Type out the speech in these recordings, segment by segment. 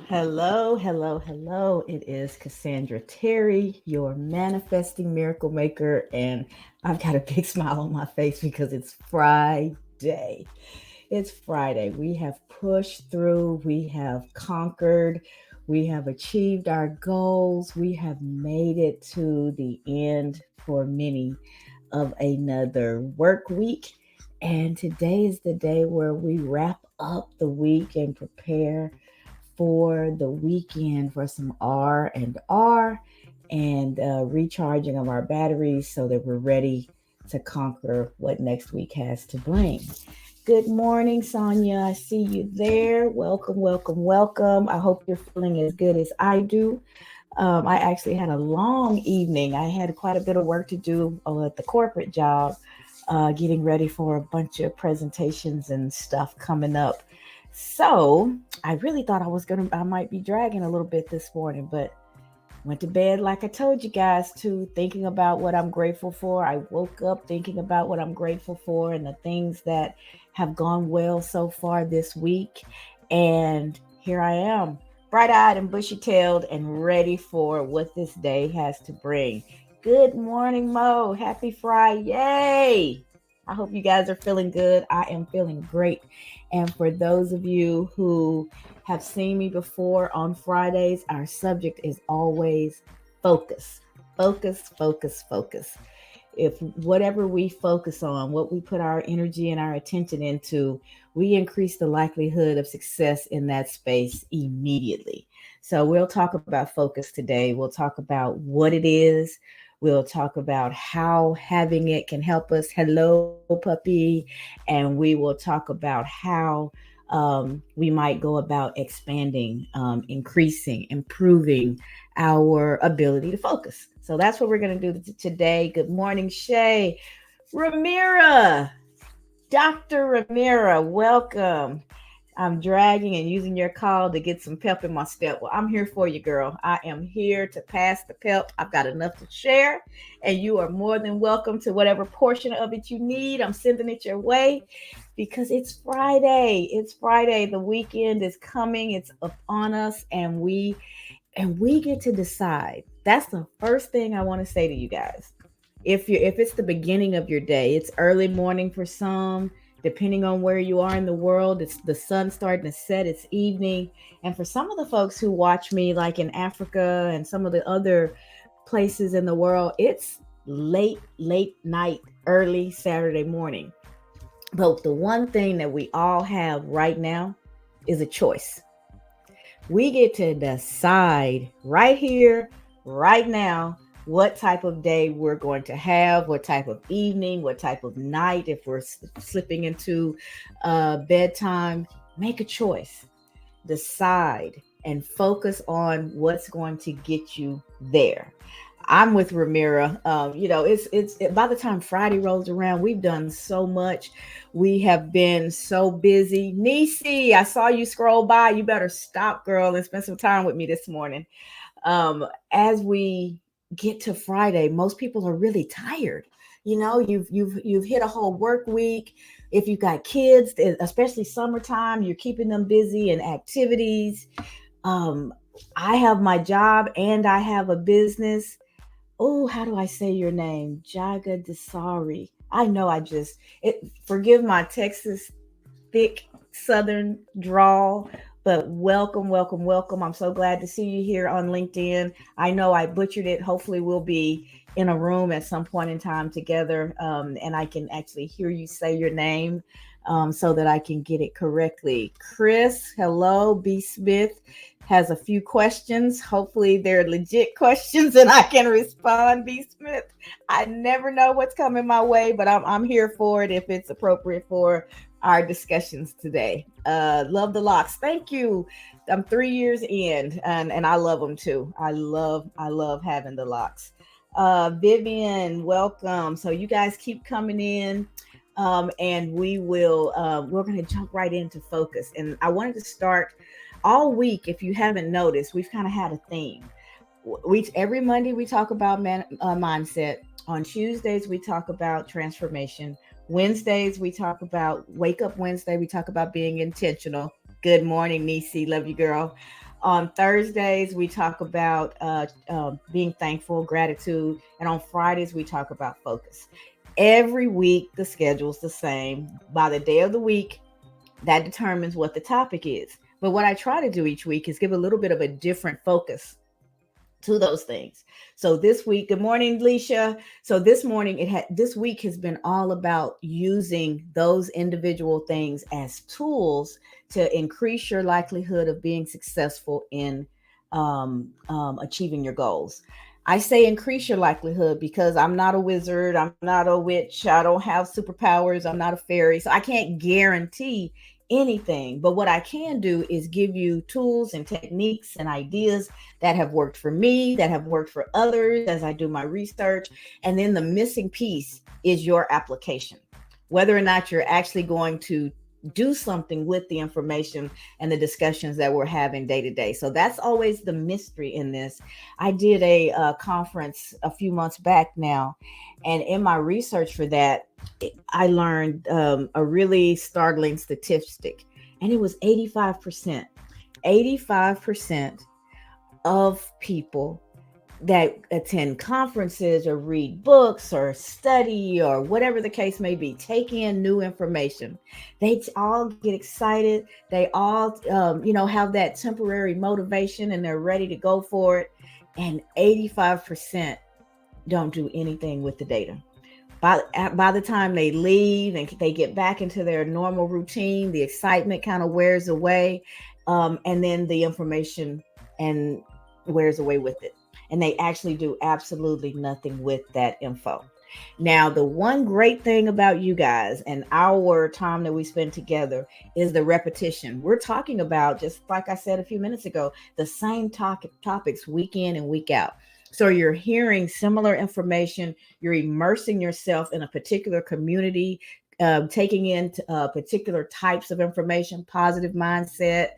Hello, hello, hello. It is Cassandra Terry, your manifesting miracle maker, and I've got a big smile on my face because it's Friday. It's Friday. We have pushed through, we have conquered, we have achieved our goals, we have made it to the end for many of another work week. And today is the day where we wrap up the week and prepare for the weekend for some R and recharging of our batteries so that we're ready to conquer what next week has to bring. Good morning, Sonia. I see you there. Welcome, welcome, welcome. I hope you're feeling as good as I do. I actually had a long evening. I had quite a bit of work to do at the corporate job, getting ready for a bunch of presentations and stuff coming up. So I really thought I might be dragging a little bit this morning, but went to bed like I told you guys to, thinking about what I'm grateful for. I woke up thinking about what I'm grateful for and the things that have gone well so far this week. And here I am, bright eyed and bushy tailed and ready for what this day has to bring. Good morning, Mo. Happy Friday. I hope you guys are feeling good. I am feeling great. And for those of you who have seen me before on Fridays, our subject is always focus. Focus, focus, focus. If whatever we focus on, what we put our energy and our attention into, we increase the likelihood of success in that space immediately. So we'll talk about focus today. We'll talk about what it is. We'll talk about how having it can help us. Hello, puppy. And we will talk about how we might go about expanding, increasing, improving our ability to focus. So that's what we're going to do today. Good morning, Shay. Ramira, Dr. Ramira, welcome. I'm dragging and using your call to get some pep in my step. Well, I'm here for you, girl. I am here to pass the pep. I've got enough to share, and you are more than welcome to whatever portion of it you need. I'm sending it your way because it's Friday. It's Friday. The weekend is coming. It's upon us, and we get to decide. That's the first thing I want to say to you guys. If it's the beginning of your day, it's early morning for some, depending on where you are in the world, it's the sun starting to set, it's evening. And for some of the folks who watch me like in Africa and some of the other places in the world, it's late night, early Saturday morning. But the one thing that we all have right now is a choice. We get to decide right here, right now, what type of day we're going to have, what type of evening, what type of night, if we're slipping into bedtime. Make a choice, decide, and focus on what's going to get you there. I'm with Ramira. By the time Friday rolls around, we've done so much. We have been so busy. Nisi, I saw you scroll by. You better stop, girl, and spend some time with me this morning. As we get to Friday, most people are really tired. You've hit a whole work week. If you've got kids, especially summertime, you're keeping them busy in activities. Um, I have my job and I have a business. Oh, how do I say your name? Jaga Desari. I know I just it forgive my Texas thick southern drawl, but welcome, welcome, welcome. I'm so glad to see you here on LinkedIn. I know I butchered it. Hopefully we'll be in a room at some point in time together, and I can actually hear you say your name, so that I can get it correctly. Chris, hello. B Smith has a few questions. Hopefully they're legit questions and I can respond. B Smith, I never know what's coming my way, but I'm here for it if it's appropriate for our discussions today. Love the locks. Thank you. I'm 3 years in, and I love them too. I love having the locks. Vivian, welcome. So you guys keep coming in. And we're going to jump right into focus. And I wanted to start all week. If you haven't noticed, we've kind of had a theme. We every Monday we talk about mindset. On Tuesdays we talk about transformation. Wednesdays we talk about Wake Up Wednesday. We talk about being intentional. Good morning, Nisi. Love you, girl. On Thursdays, we talk about being thankful, gratitude. And on Fridays, we talk about focus. Every week, the schedule's the same. By the day of the week, that determines what the topic is. But what I try to do each week is give a little bit of a different focus to those things. So this week, good morning, Leisha. So this week has been all about using those individual things as tools to increase your likelihood of being successful in achieving your goals. I say increase your likelihood because I'm not a wizard, I'm not a witch, I don't have superpowers, I'm not a fairy, so I can't guarantee anything. But what I can do is give you tools and techniques and ideas that have worked for me, that have worked for others as I do my research. And then the missing piece is your application, whether or not you're actually going to do something with the information and the discussions that we're having day to day. So that's always the mystery in this. I did a conference a few months back now, and in my research for that, I learned a really startling statistic, and it was 85%. 85% of people that attend conferences or read books or study or whatever the case may be, take in new information. They all get excited. They all, have that temporary motivation and they're ready to go for it. And 85% don't do anything with the data. By the time they leave and they get back into their normal routine, the excitement kind of wears away, and then the information and wears away with it. And they actually do absolutely nothing with that info. Now, the one great thing about you guys and our time that we spend together is the repetition. We're talking about, just like I said a few minutes ago, the same topics week in and week out. So you're hearing similar information, you're immersing yourself in a particular community, taking in particular types of information, positive mindset,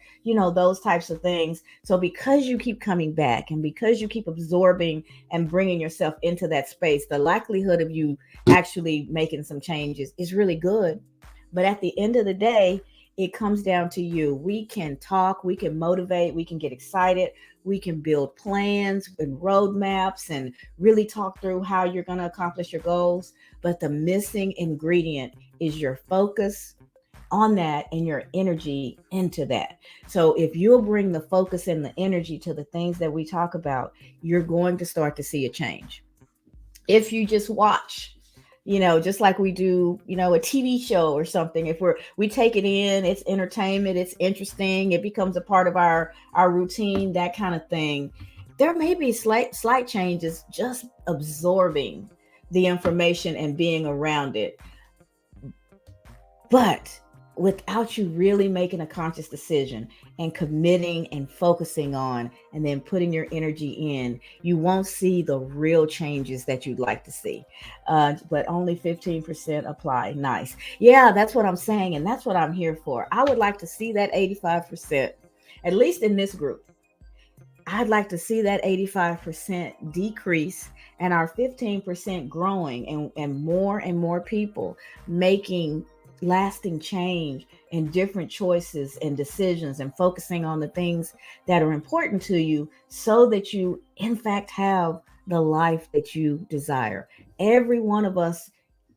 those types of things. So because you keep coming back and because you keep absorbing and bringing yourself into that space, the likelihood of you actually making some changes is really good. But at the end of the day, it comes down to you. We can talk, we can motivate, we can get excited, we can build plans and roadmaps and really talk through how you're going to accomplish your goals. But the missing ingredient is your focus on that and your energy into that. So if you'll bring the focus and the energy to the things that we talk about, you're going to start to see a change. If you just watch, just like we do, a TV show or something, if we take it in, it's entertainment, it's interesting, it becomes a part of our routine, that kind of thing. There may be slight changes just absorbing the information and being around it. But without you really making a conscious decision and committing and focusing on and then putting your energy in, you won't see the real changes that you'd like to see. But only 15% apply. Nice. Yeah, that's what I'm saying. And that's what I'm here for. I would like to see that 85%, at least in this group. I'd like to see that 85% decrease and our 15% growing, and more people making lasting change and different choices and decisions and focusing on the things that are important to you so that you in fact have the life that you desire. Every one of us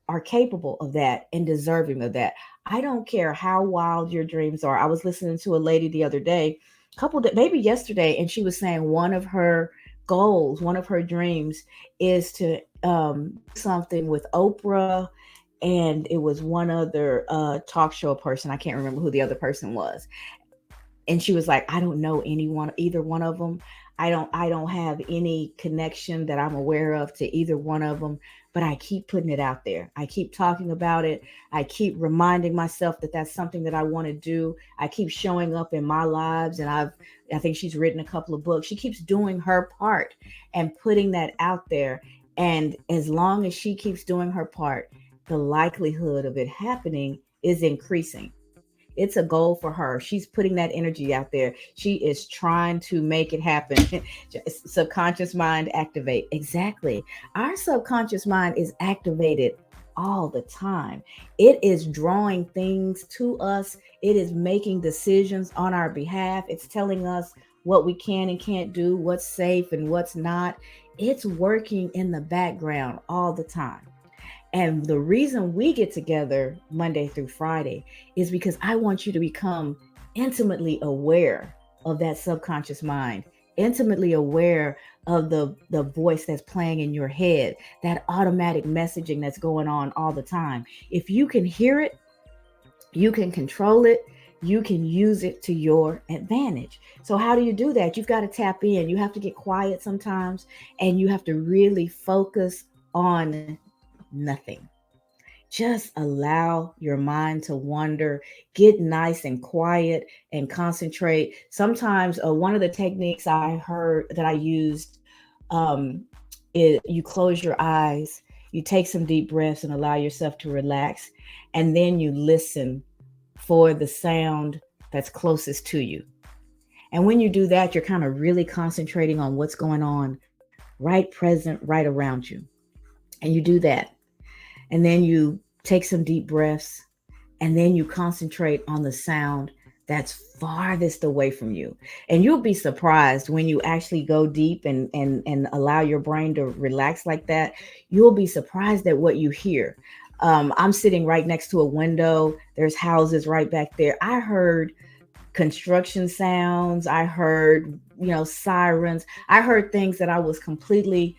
are capable of that and deserving of that. I don't care how wild your dreams are. I was listening to a lady the other day, maybe yesterday, and she was saying one of her goals, one of her dreams is to something with Oprah, and it was one other talk show person. I can't remember who the other person was. And she was like, I don't know either one of them. I don't have any connection that I'm aware of to either one of them, but I keep putting it out there. I keep talking about it. I keep reminding myself that that's something that I want to do. I keep showing up in my lives, and I think she's written a couple of books. She keeps doing her part and putting that out there. And as long as she keeps doing her part, the likelihood of it happening is increasing. It's a goal for her. She's putting that energy out there. She is trying to make it happen. Subconscious mind activate. Exactly. Our subconscious mind is activated all the time. It is drawing things to us. It is making decisions on our behalf. It's telling us what we can and can't do, what's safe and what's not. It's working in the background all the time. And the reason we get together Monday through Friday is because I want you to become intimately aware of that subconscious mind, intimately aware of the voice that's playing in your head, that automatic messaging that's going on all the time. If you can hear it, you can control it, you can use it to your advantage. So how do you do that? You've got to tap in. You have to get quiet sometimes, and you have to really focus on nothing. Just allow your mind to wander, get nice and quiet and concentrate. Sometimes one of the techniques I heard that I used, um, is you close your eyes, you take some deep breaths and allow yourself to relax, and then you listen for the sound that's closest to you. And when you do that, you're kind of really concentrating on what's going on right present, right around you. And you do that. And then you take some deep breaths, and then you concentrate on the sound that's farthest away from you. And you'll be surprised when you actually go deep and allow your brain to relax like that. You'll be surprised at what you hear. I'm sitting right next to a window. There's houses right back there. I heard construction sounds. I heard, sirens. I heard things that I was completely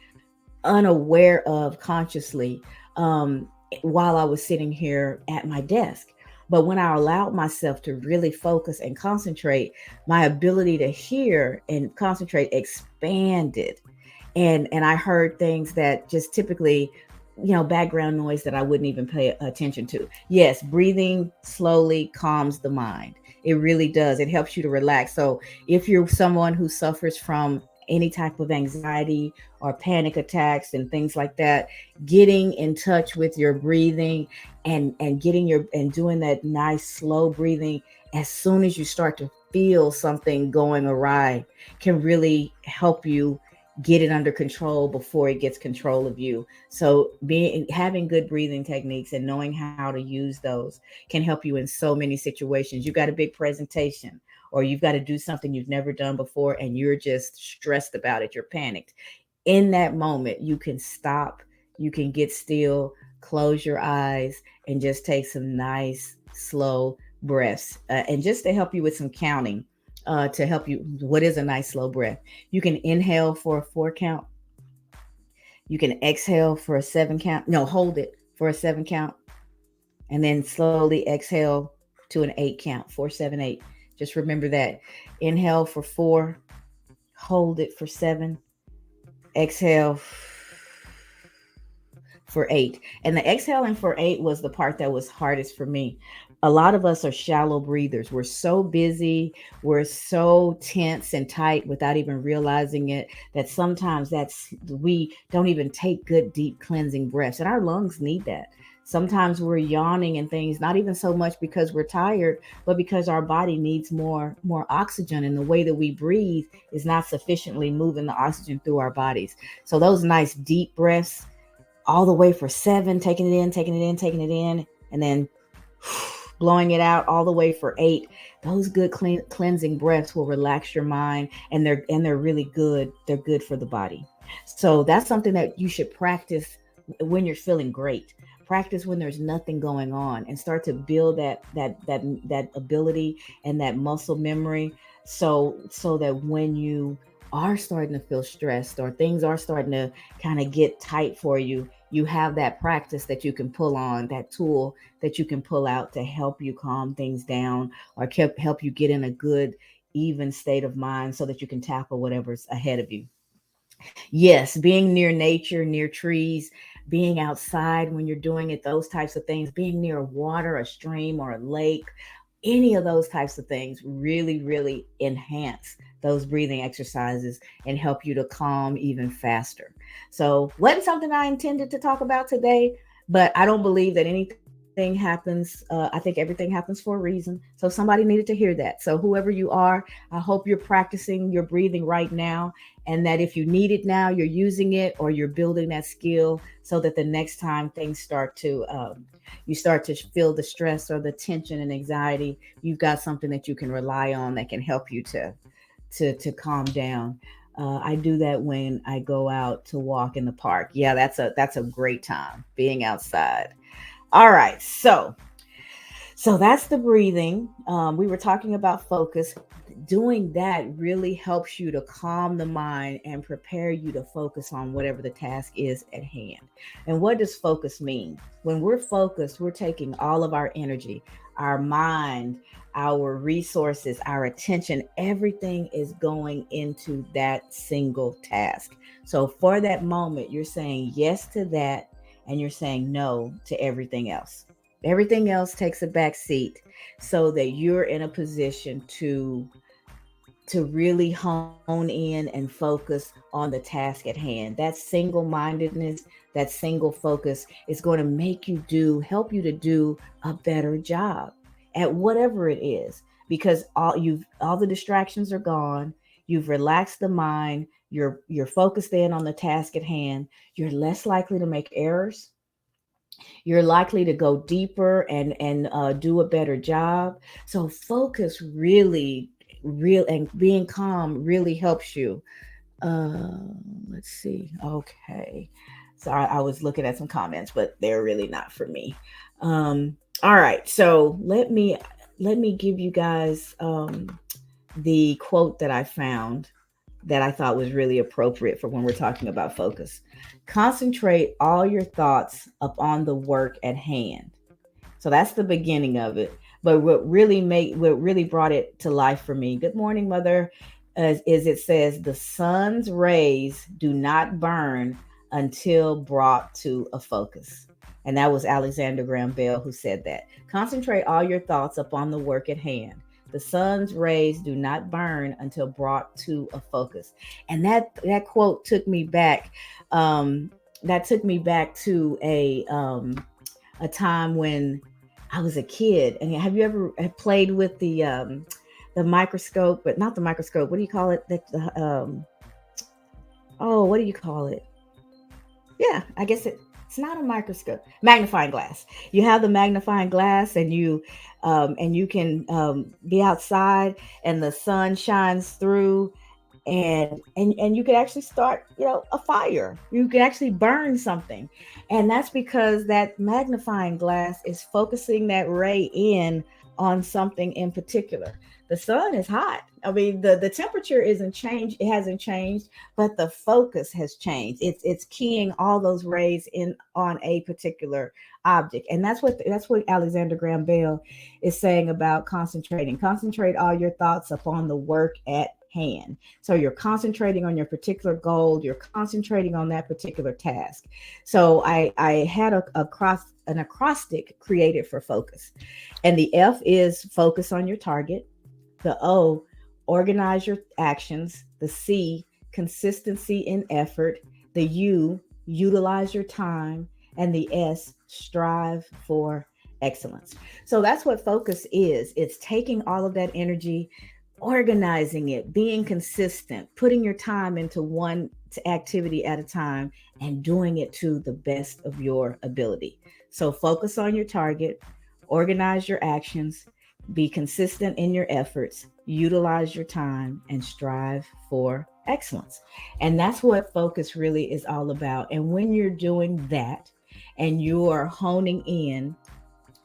unaware of consciously, while I was sitting here at my desk. But when I allowed myself to really focus and concentrate, my ability to hear and concentrate expanded. And I heard things that just typically, background noise that I wouldn't even pay attention to. Yes, breathing slowly calms the mind. It really does. It helps you to relax. So if you're someone who suffers from any type of anxiety or panic attacks and things like that, getting in touch with your breathing and getting your and doing that nice slow breathing as soon as you start to feel something going awry can really help you get it under control before it gets control of you. So being having good breathing techniques and knowing how to use those can help you in so many situations. You got a big presentation, or you've got to do something you've never done before and you're just stressed about it, you're panicked. In that moment, you can stop, you can get still, close your eyes, and just take some nice, slow breaths. And just to help you with some counting, to help you, what is a nice, slow breath? You can inhale for a 4 count, you can exhale for a 7 count. No, hold it for a 7 count, and then slowly exhale to an 8 count. 4, 7, 8. Just remember that. Inhale for 4, hold it for 7, exhale for 8. And the exhaling for 8 was the part that was hardest for me. A lot of us are shallow breathers. We're so busy, we're so tense and tight without even realizing it, that sometimes that's we don't even take good deep cleansing breaths, and our lungs need that. Sometimes we're yawning and things, not even so much because we're tired, but because our body needs more oxygen, and the way that we breathe is not sufficiently moving the oxygen through our bodies. So those nice deep breaths all the way for 7, taking it in, taking it in, taking it in, and then blowing it out all the way for 8. Those good cleansing breaths will relax your mind, and they're really good. They're good for the body. So that's something that you should practice when you're feeling great. Practice when there's nothing going on, and start to build that ability and that muscle memory, so that when you are starting to feel stressed or things are starting to kind of get tight for you, you have that practice that you can pull on, that tool that you can pull out to help you calm things down, or help you get in a good, even state of mind so that you can tackle whatever's ahead of you. Yes, being near nature, near trees, being outside when you're doing it, those types of things, being near water, a stream, or a lake, any of those types of things really, really enhance those breathing exercises and help you to calm even faster. So, wasn't something I intended to talk about today, but I don't believe that anything happens. I think everything happens for a reason. So, somebody needed to hear that. So, whoever you are, I hope you're practicing your breathing right now, and that if you need it now, you're using it, or you're building that skill so that the next time things start to you start to feel the stress or the tension and anxiety, you've got something that you can rely on that can help you to calm down. I do that when I go out to walk in the park. Yeah, that's a great time being outside. All right, so that's the breathing. We were talking about focus. Doing that really helps you to calm the mind and prepare you to focus on whatever the task is at hand. And what does focus mean? When we're focused, we're taking all of our energy, our mind, our resources, our attention, everything is going into that single task. So for that moment, you're saying yes to that and you're saying no to everything else. Everything else takes a back seat so that you're in a position to really hone in and focus on the task at hand. That single mindedness, that single focus is going to make you do, help you to do a better job at whatever it is because all the distractions are gone. You've relaxed the mind. You're focused in on the task at hand. You're less likely to make errors. You're likely to go deeper and do a better job. So focus really, real and being calm really helps you. Uh, let's see. Okay, sorry, I was looking at some comments, but they're really not for me. All right, so let me give you guys the quote that I found that I thought was really appropriate for when we're talking about focus. Concentrate all your thoughts upon the work at hand. So that's the beginning of it. But what really brought it to life for me. Good morning, mother. Is it says the sun's rays do not burn until brought to a focus. And that was Alexander Graham Bell who said that. Concentrate all your thoughts upon the work at hand. The sun's rays do not burn until brought to a focus. And that quote took me back. That took me back to a time when I was a kid. And have you ever played with the microscope, but not the microscope? What do you call it? Oh, what do you call it? Yeah, I guess it's not a microscope. Magnifying glass. You have the magnifying glass, and you can be outside, and the sun shines through, and you can actually start a fire. You can actually burn something, and that's because that magnifying glass is focusing that ray in on something in particular. The sun is hot. I mean, the temperature isn't changed, it hasn't changed, but the focus has changed. It's keying all those rays in on a particular object. And that's what Alexander Graham Bell is saying about concentrating. Concentrate all your thoughts upon the work at hand. So you're concentrating on your particular goal, you're concentrating on that particular task. So I had an acrostic created for focus. And the F is focus on your target. The O, organize your actions. The C, consistency in effort. The U, utilize your time. And the S, strive for excellence. So that's what focus is. It's taking all of that energy, organizing it, being consistent, putting your time into one activity at a time, and doing it to the best of your ability. So focus on your target, organize your actions, be consistent in your efforts, utilize your time, and strive for excellence. And that's what focus really is all about. And when you're doing that and you're honing in,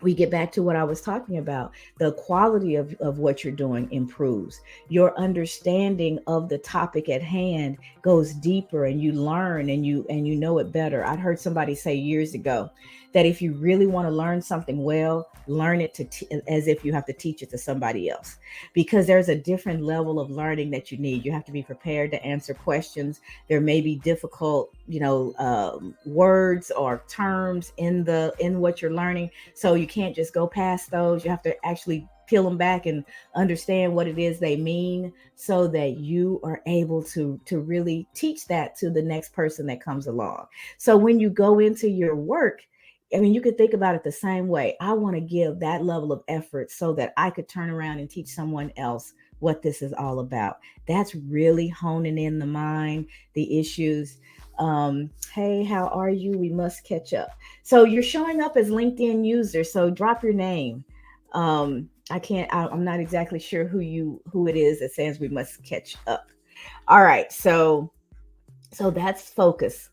we get back to what I was talking about. The quality of what you're doing improves. Your understanding of the topic at hand goes deeper, and you learn and you know it better. I'd heard somebody say years ago that if you really want to learn something well, learn it as if you have to teach it to somebody else, because there's a different level of learning that you need. You have to be prepared to answer questions. There may be difficult, words or terms in what you're learning, so you can't just go past those. You have to actually peel them back and understand what it is they mean, so that you are able to really teach that to the next person that comes along. So when you go into your work, I mean, you could think about it the same way. I want to give that level of effort so that I could turn around and teach someone else what this is all about. That's really honing in the mind, the issues. Hey, how are you? We must catch up. So you're showing up as LinkedIn user. So drop your name. I'm not exactly sure who it is that says we must catch up. All right. So that's focus.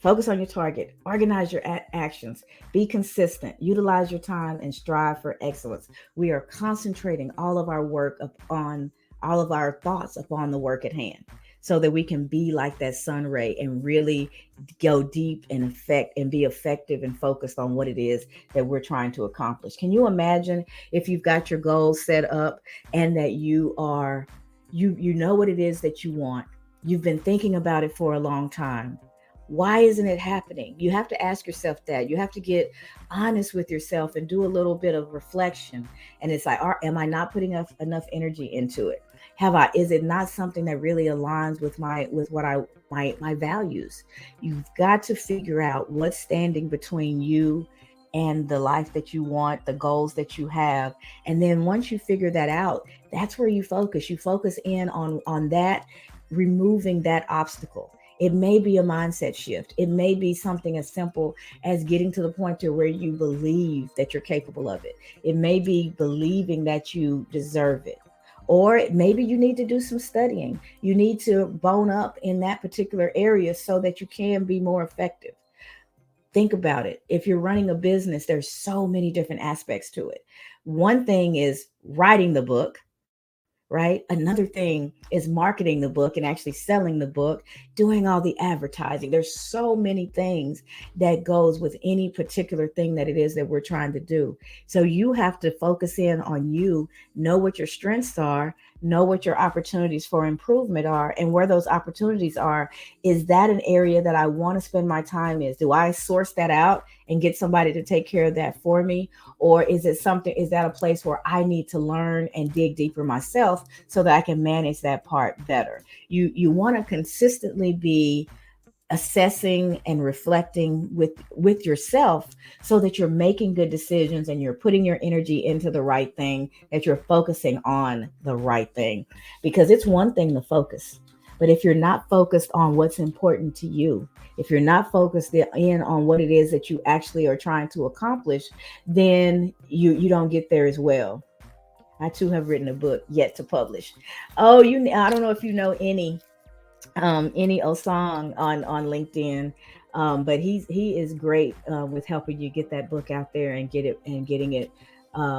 Focus on your target, organize your actions, be consistent, utilize your time, and strive for excellence. We are concentrating all of our work upon all of our thoughts upon the work at hand so that we can be like that sun ray and really go deep and affect and be effective and focused on what it is that we're trying to accomplish. Can you imagine if you've got your goals set up and that you know what it is that you want? You've been thinking about it for a long time. Why isn't it happening? You have to ask yourself that. You have to get honest with yourself and do a little bit of reflection. And it's like, am I not putting enough energy into it? Is it not something that really aligns with my values? You've got to figure out what's standing between you and the life that you want, the goals that you have. And then once you figure that out, that's where you focus. You focus in on that, removing that obstacle. It may be a mindset shift. It may be something as simple as getting to the point to where you believe that you're capable of it. It may be believing that you deserve it. Or maybe you need to do some studying. You need to bone up in that particular area so that you can be more effective. Think about it. If you're running a business, there's so many different aspects to it. One thing is writing the book, right? Another thing is marketing the book and actually selling the book, doing all the advertising. There's so many things that goes with any particular thing that it is that we're trying to do. So you have to focus in on you, know what your strengths are, know what your opportunities for improvement are, and where those opportunities are. Is that an area that I want to spend my time in? Do I source that out and get somebody to take care of that for me? Or is that a place where I need to learn and dig deeper myself so that I can manage that part better? You want to consistently be assessing and reflecting with yourself so that you're making good decisions and you're putting your energy into the right thing, that you're focusing on the right thing. Because it's one thing to focus, but if you're not focused on what's important to you, if you're not focused in on what it is that you actually are trying to accomplish, then you don't get there as well. I too have written a book yet to publish. Oh, I don't know if you know any Osang on LinkedIn. But he is great with helping you get that book out there and getting it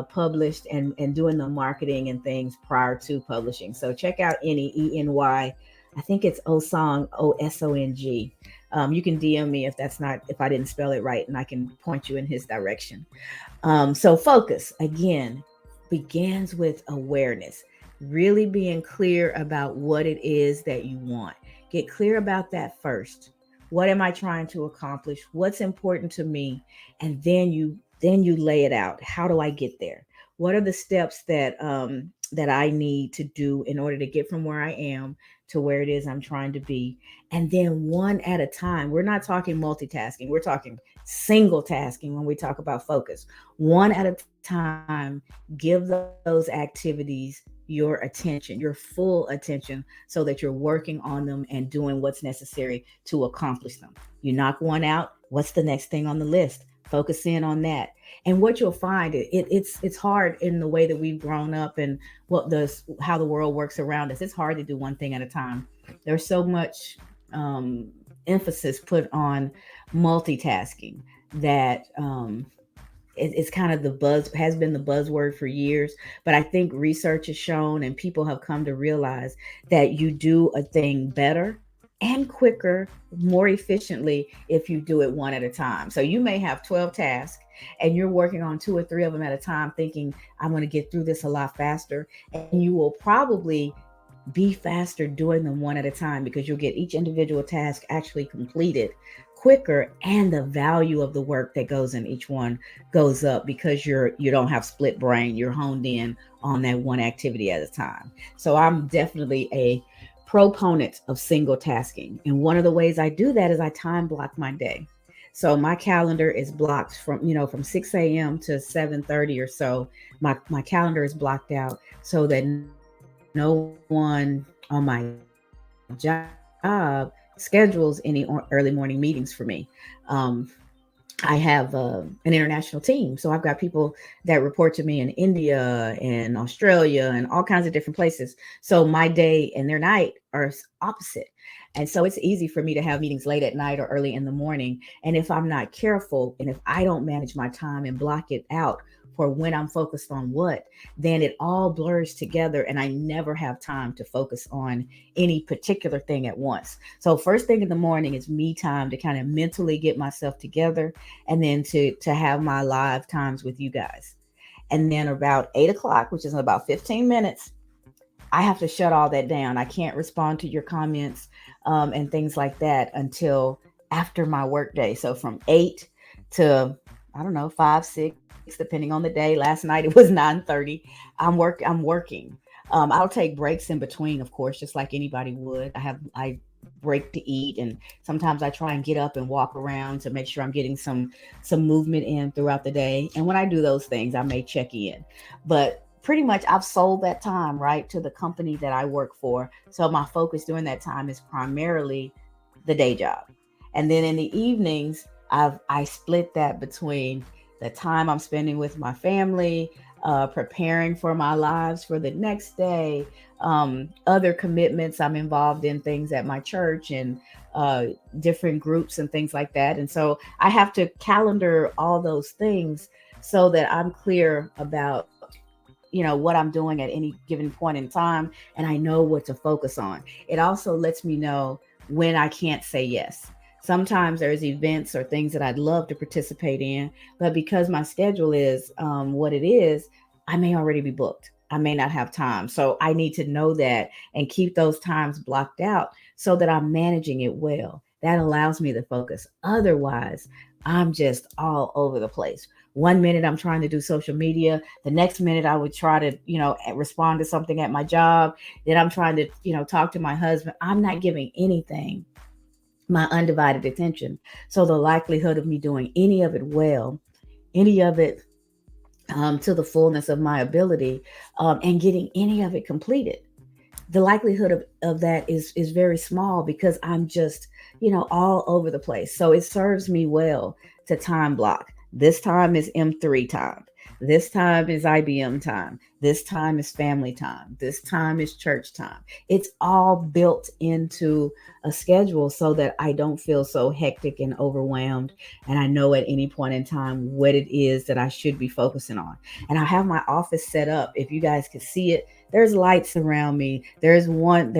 published and doing the marketing and things prior to publishing. So check out Eny. I think it's Osong, Osong. You can DM me if I didn't spell it right, and I can point you in his direction. So focus again begins with awareness, really being clear about what it is that you want. Get clear about that first. What am I trying to accomplish? What's important to me? And then you lay it out. How do I get there? What are the steps that I need to do in order to get from where I am to where it is I'm trying to be? And then one at a time. We're not talking multitasking. We're talking single tasking when we talk about focus. One at a time, give those activities your attention, your full attention, so that you're working on them and doing what's necessary to accomplish them. You knock one out, what's the next thing on the list? Focus in on that. And what you'll find, it's hard in the way that we've grown up and how the world works around us. It's hard to do one thing at a time. There's so much emphasis put on multitasking that it's kind of the buzz has been the buzzword for years. But I think research has shown and people have come to realize that you do a thing better and quicker, more efficiently if you do it one at a time. So you may have 12 tasks and you're working on two or three of them at a time, thinking, I'm going to get through this a lot faster. And you will probably be faster doing them one at a time because you'll get each individual task actually completed quicker, and the value of the work that goes in each one goes up because you don't have split brain. You're honed in on that one activity at a time. So I'm definitely a proponent of single tasking, and one of the ways I do that is I time block my day. So my calendar is blocked from 6 a.m. to 7:30 or so. My calendar is blocked out so that no one on my job schedules any early morning meetings for me. Um, I have an international team. So I've got people that report to me in India and Australia and all kinds of different places. So my day and their night are opposite. And so it's easy for me to have meetings late at night or early in the morning. And if I'm not careful and if I don't manage my time and block it out for when I'm focused on what, then it all blurs together and I never have time to focus on any particular thing at once. So first thing in the morning is me time to kind of mentally get myself together and then to have my live times with you guys. And then about 8 o'clock, which is in about 15 minutes, I have to shut all that down. I can't respond to your comments and things like that until after my work day. So from 8 to I don't know 5, 6, depending on the day. Last night it was 9:30. I'm working. I'll take breaks in between, of course, just like anybody would. I break to eat, and sometimes I try and get up and walk around to make sure I'm getting some movement in throughout the day. And when I do those things, I may check in. But pretty much I've sold that time right to the company that I work for. So my focus during that time is primarily the day job. And then in the evenings, I split that between the time I'm spending with my family, preparing for my lives for the next day, other commitments. I'm involved in things at my church and uh, different groups and things like that. And so I have to calendar all those things so that I'm clear about what I'm doing at any given point in time, and I know what to focus on. It also lets me know when I can't say yes. Sometimes there's events or things that I'd love to participate in, but because my schedule is what it is, I may already be booked. I may not have time. So I need to know that and keep those times blocked out so that I'm managing it well. That allows me to focus. Otherwise, I'm just all over the place. One minute I'm trying to do social media, the next minute I would try to, respond to something at my job. Then I'm trying to, talk to my husband. I'm not giving anything my undivided attention. So the likelihood of me doing any of it well, any of it to the fullness of my ability, and getting any of it completed, the likelihood of that is very small because I'm just, all over the place. So it serves me well to time block. This time is M3 time. This time is IBM time. This time is family time. This time is church time. It's all built into a schedule so that I don't feel so hectic and overwhelmed. And I know at any point in time what it is that I should be focusing on. And I have my office set up. If you guys could see it, there's lights around me. There's one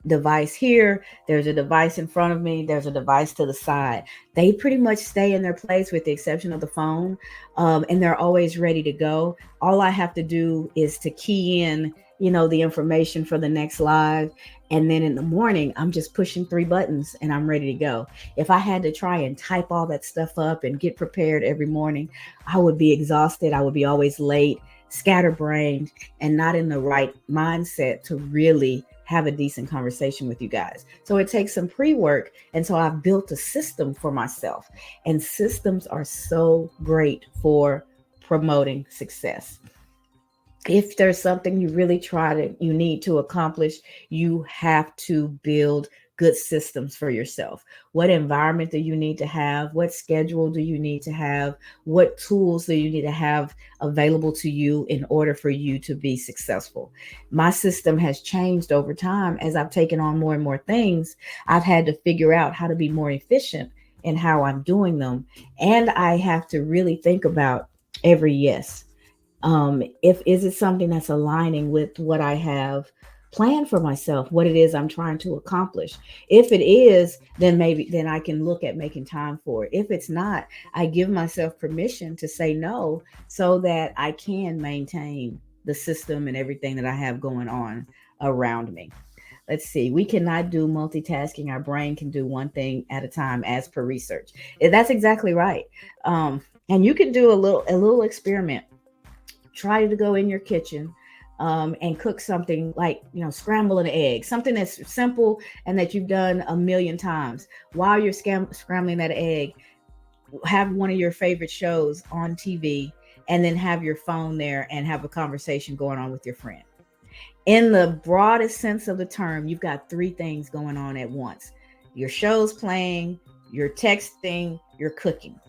device here, there's a device in front of me, there's a device to the side. They pretty much stay in their place with the exception of the phone, and they're always ready to go. All I have to do is to key in the information for the next live, and then in the morning I'm just pushing three buttons and I'm ready to go. If I had to try and type all that stuff up and get prepared every morning, I would be exhausted. I would be always late, scatterbrained, and not in the right mindset to really have a decent conversation with you guys. So it takes some pre-work. And so I've built a system for myself. And systems are so great for promoting success. If there's something you need to accomplish, you have to build good systems for yourself. What environment do you need to have? What schedule do you need to have? What tools do you need to have available to you in order for you to be successful? My system has changed over time as I've taken on more and more things. I've had to figure out how to be more efficient in how I'm doing them. And I have to really think about every yes. If is it something that's aligning with what I have planned for myself, what it is I'm trying to accomplish. If it is, then I can look at making time for it. If it's not, I give myself permission to say no so that I can maintain the system and everything that I have going on around me. Let's see, we cannot do multitasking. Our brain can do one thing at a time as per research. That's exactly right. And you can do a little experiment. Try to go in your kitchen and cook something like scramble an egg, something that's simple and that you've done a million times. While you're scrambling that egg, have one of your favorite shows on TV, and then have your phone there and have a conversation going on with your friend. In the broadest sense of the term, you've got three things going on at once. Your show's playing, you're texting, you're cooking.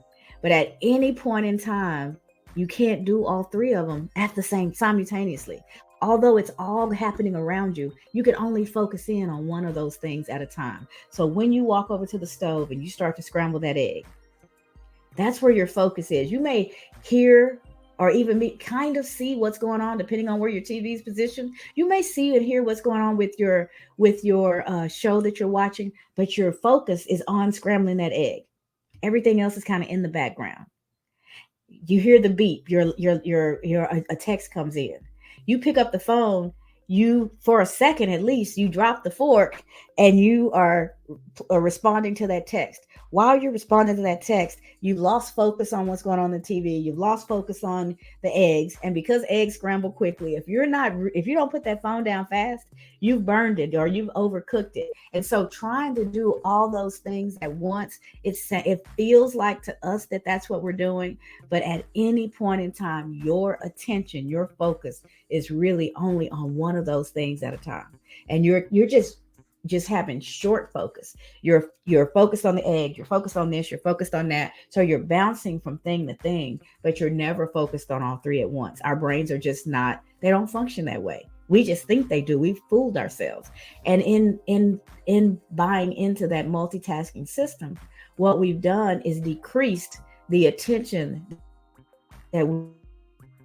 But at any point in time, you can't do all three of them at the same simultaneously. Although it's all happening around you, you can only focus in on one of those things at a time. So when you walk over to the stove and you start to scramble that egg, that's where your focus is. You may hear or even kind of see what's going on depending on where your TV is positioned. You may see and hear what's going on with your show that you're watching, but your focus is on scrambling that egg. Everything else is kind of in the background. You hear the beep, your a text comes in. You pick up the phone, you for a second at least, you drop the fork and you are responding to that text. While you're responding to that text, you've lost focus on what's going on the TV. You've lost focus on the eggs, and because eggs scramble quickly, if you don't put that phone down fast, you've burned it or you've overcooked it. And so, trying to do all those things at once, it feels like to us that that's what we're doing, but at any point in time, your attention, your focus is really only on one of those things at a time, and you're just having short focus. You're focused on the egg, you're focused on this, you're focused on that. So you're bouncing from thing to thing, but you're never focused on all three at once. Our brains are just not, they don't function that way. We just think they do. We've fooled ourselves. And in buying into that multitasking system, what we've done is decreased the attention that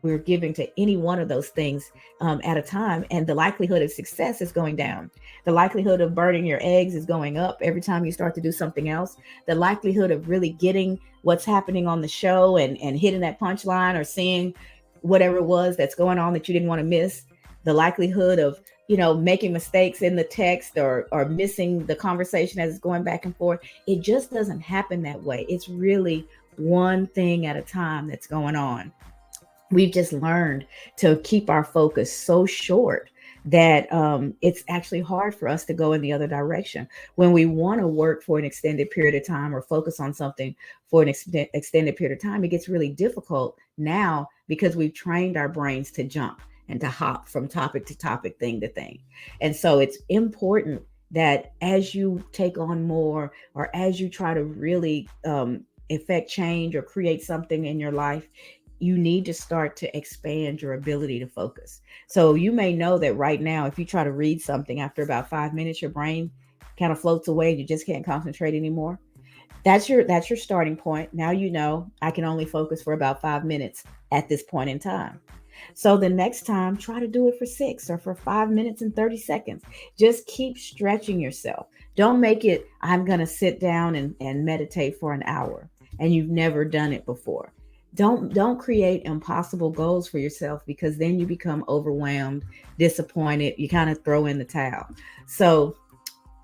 we're giving to any one of those things at a time, and the likelihood of success is going down. The likelihood of burning your eggs is going up every time you start to do something else. The likelihood of really getting what's happening on the show and hitting that punchline or seeing whatever it was that's going on that you didn't want to miss, the likelihood of making mistakes in the text or missing the conversation as it's going back and forth, it just doesn't happen that way. It's really one thing at a time that's going on. We've just learned to keep our focus so short that it's actually hard for us to go in the other direction. When we want to work for an extended period of time or focus on something for an extended period of time, it gets really difficult now because we've trained our brains to jump and to hop from topic to topic, thing to thing. And so it's important that as you take on more or as you try to really effect change or create something in your life, you need to start to expand your ability to focus. So you may know that right now, if you try to read something after about 5 minutes, your brain kind of floats away and you just can't concentrate anymore. That's your starting point. Now you know I can only focus for about 5 minutes at this point in time. So the next time, try to do it for 6 or for 5 minutes and 30 seconds. Just keep stretching yourself. Don't make it, I'm going to sit down and meditate for an hour and you've never done it before. Don't create impossible goals for yourself, because then you become overwhelmed, disappointed, you kind of throw in the towel. So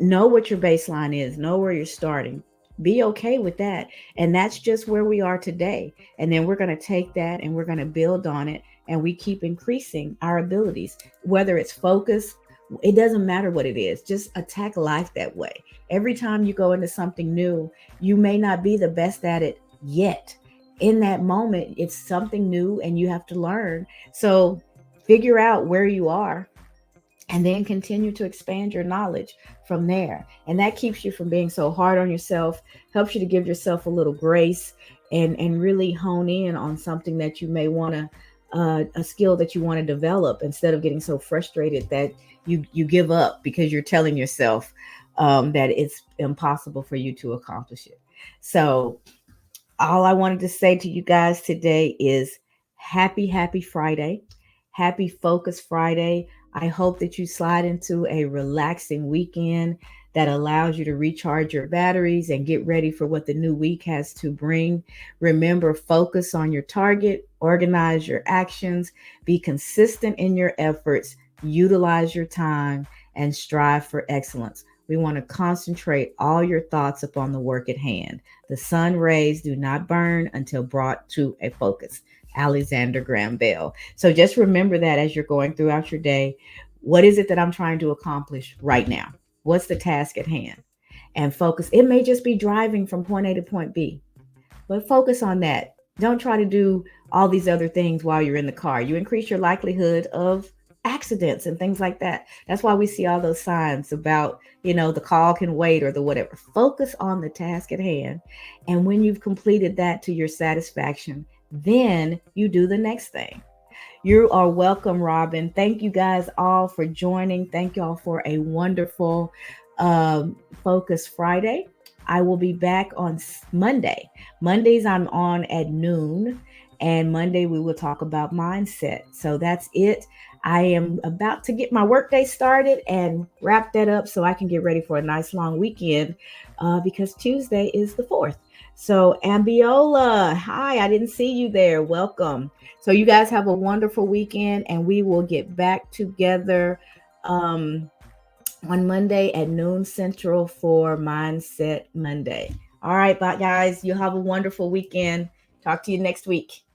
know what your baseline is, know where you're starting, be okay with that, and that's just where we are today. And then we're going to take that and we're going to build on it, and we keep increasing our abilities, whether it's focus, it doesn't matter what it is, just attack life that way. Every time you go into something new, you may not be the best at it yet. In that moment, it's something new and you have to learn. So figure out where you are and then continue to expand your knowledge from there. And that keeps you from being so hard on yourself, helps you to give yourself a little grace and really hone in on something that you may want to, a skill that you want to develop, instead of getting so frustrated that you give up because you're telling yourself that it's impossible for you to accomplish it. So all I wanted to say to you guys today is happy Friday. Happy Focus Friday. I hope that you slide into a relaxing weekend that allows you to recharge your batteries and get ready for what the new week has to bring. Remember, focus on your target, organize your actions, be consistent in your efforts, utilize your time, and strive for excellence. We want to concentrate all your thoughts upon the work at hand. The sun rays do not burn until brought to a focus. Alexander Graham Bell. So just remember that as you're going throughout your day. What is it that I'm trying to accomplish right now? What's the task at hand? And focus. It may just be driving from point A to point B, but focus on that. Don't try to do all these other things while you're in the car. You increase your likelihood of accidents and things like that. That's why we see all those signs about, the call can wait or the whatever. Focus on the task at hand. And when you've completed that to your satisfaction, then you do the next thing. You are welcome, Robin. Thank you guys all for joining. Thank you all for a wonderful Focus Friday. I will be back on Monday. Mondays I'm on at noon, and Monday we will talk about mindset. So that's it. I am about to get my workday started and wrap that up so I can get ready for a nice long weekend because Tuesday is the 4th. So Ambiola, hi, I didn't see you there. Welcome. So you guys have a wonderful weekend, and we will get back together on Monday at noon Central for Mindset Monday. All right, bye guys. You have a wonderful weekend. Talk to you next week.